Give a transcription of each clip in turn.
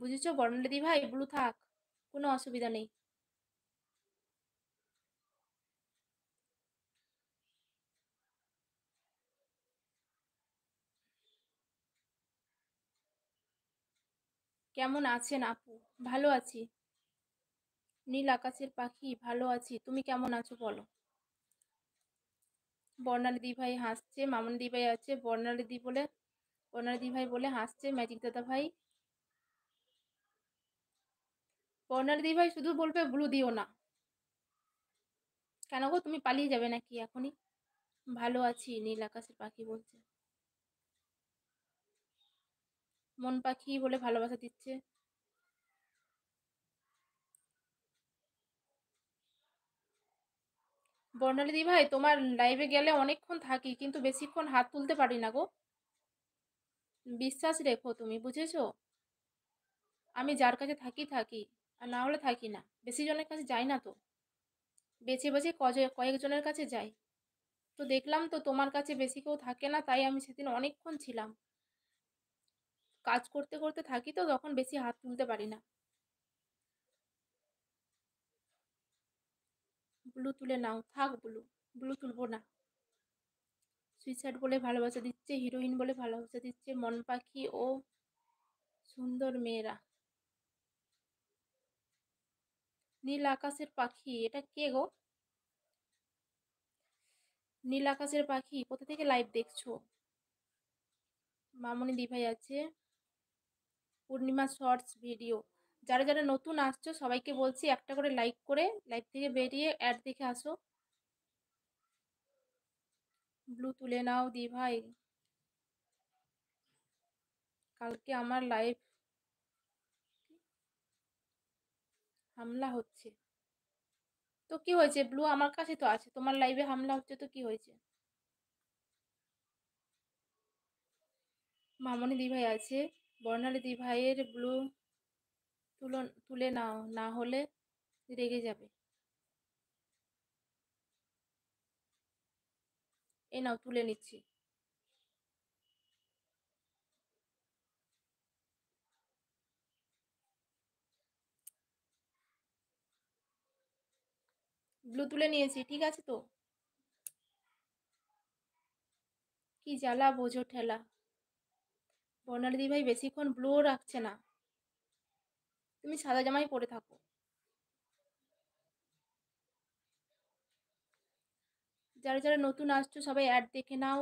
বুঝেছো বর্ণালী ভাই, ব্লু থাক, কোনো অসুবিধা নেই। কেমন আছেন আপু? ভালো আছি। নীল আকাশের পাখি, ভালো আছি। তুমি কেমন আছো বলো? বর্ণালী দি ভাই হাসছে, মামুন দি ভাই আছে, বর্ণালী দি ভাই বলে হাসছে, ম্যাজিক দাদা ভাই। বর্ণালী দি ভাই শুধু বলবে ব্লু দিও না। কেন গো, তুমি পালিয়ে যাবে নাকি এখনই? ভালো আছি, নীল আকাশের পাখি বলছে। মন পাখি বলে ভালোবাসা দিচ্ছে। বর্ণালী দি ভাই, তোমার লাইভে গেলে অনেকক্ষণ থাকি, কিন্তু বেশিক্ষণ হাত তুলতে পারি না গো। বিশ্বাস রেখো, তুমি বুঝেছো? আমি যার কাছে থাকি থাকি, আর না হলে থাকি না। বেশি জনের কাছে যাই না তো, বেছে বেছে কয়েকজনের কাছে যাই। তো দেখলাম তো তোমার কাছে বেশি কেউ থাকে না, তাই আমি সেদিন অনেকক্ষণ ছিলাম। কাজ করতে করতে থাকি তো, তখন বেশি হাত তুলতে পারি না। ব্লু তুলে নাও, থাক ব্লু। ব্লু তুলবো না। সুইসাইড বলে ভালোবাসা দিচ্ছে, হিরোইন বলে ভালোবাসা দিচ্ছে, মন পাখি ও সুন্দর মেয়েরা। নীল আকাশের পাখি, এটা কে গো? নীল আকাশের পাখি কোথা থেকে লাইভ দেখছো? মামনি দিভাই আছে, পূর্ণিমা শর্টস ভিডিও। যারা যারা নতুন আসছো সবাইকে বলছি একটা করে লাইক করে লাইভ থেকে বেরিয়ে অ্যাড দেখে আসো। ব্লু তুলে নাও দি ভাই, কালকে আমার লাইভ হামলা হচ্ছে। তো কি হয়েছে? ব্লু আমার কাছে তো আছে, তোমার লাইভে হামলা হচ্ছে তো কি হয়েছে? মামনি দি ভাই আছে, বর্ণালী দি ভাইয়ের ব্লু তুলে নাও, না হলে রেগে যাবে। এই নাও, তুলে নিচ্ছি। ব্লু তুলে নিয়েছি, ঠিক আছে তো? কি জ্বালা বোঝো ঠেলা। বর্ণালী দি ভাই বেশিক্ষণ ব্লুও রাখছে না, তুমি সাদা জামাই পরে থাকো। যারা যারা নতুন আসছো সবাই অ্যাড দেখে নাও।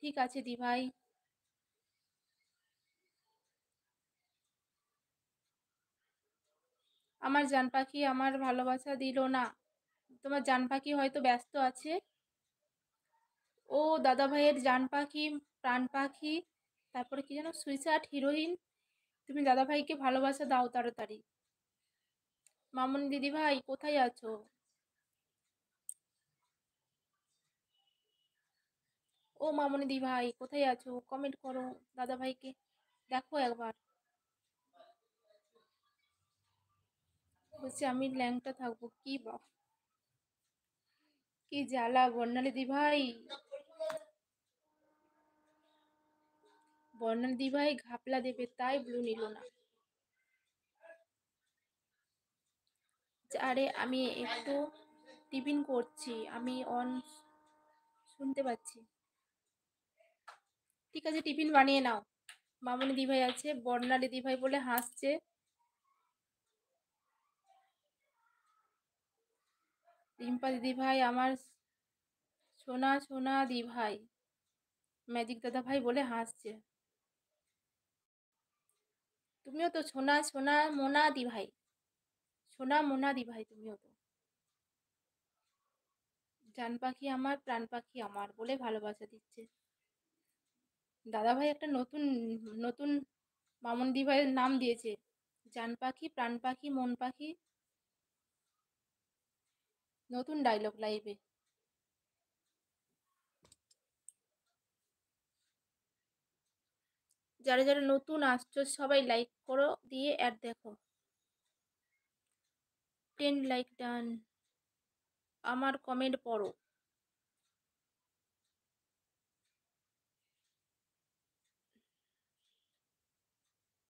ঠিক আছে দি ভাই। আমার জান পাখি আমার ভালোবাসা দিল না। তোমার জান পাখি হয়তো ব্যস্ত আছে। ও দাদা ভাইয়ের জান পাখি, প্রাণ পাখি, তারপরে কি যেন সুইসাট হিরোইন। তুমি দাদা ভাইকে ভালোবাসা দাও তাড়াতাড়ি। মামুনি দিদি ভাই কোথায় আছো? ও মামুনি দি ভাই কোথায় আছো? কমেন্ট করো, দাদা ভাইকে দেখো একবার। বলছি আমি ল্যাংটা থাকবো, কি বা, কি জ্বালা বর্ণালী দি ভাই। বর্ণালী দি ভাই ঘাপলা দেবে তাই ব্লু নিল না। আরে আমি একটু টিফিন করছি, আমি অন শুনতে পাচ্ছি। ঠিক আছে, টিফিন বানিয়ে নাও। মামনি দিভাই আছে, বর্ণালী দিভাই বলে হাসছে। রিম্পা দিদি ভাই আমার সোনা সোনা দি ভাই, ম্যাজিক দাদা ভাই বলে হাসছে। তুমিও তো সোনা সোনা মোনা দি ভাই, সোনা মোনা দি ভাই তুমিও তো। জান পাখি আমার প্রাণ পাখি আমার বলে ভালোবাসা দিচ্ছে। দাদা ভাই একটা নতুন নতুন মামুন দি ভাইয়ের নাম দিয়েছে, জান পাখি প্রাণ পাখি মন পাখি। নতুন ডায়লগ লাইভে। যারা যারা নতুন আসছো সবাই লাইক করো, দিয়ে অ্যাড দেখো। 10 লাইক ডান। আমার কমেন্ট পড়ো।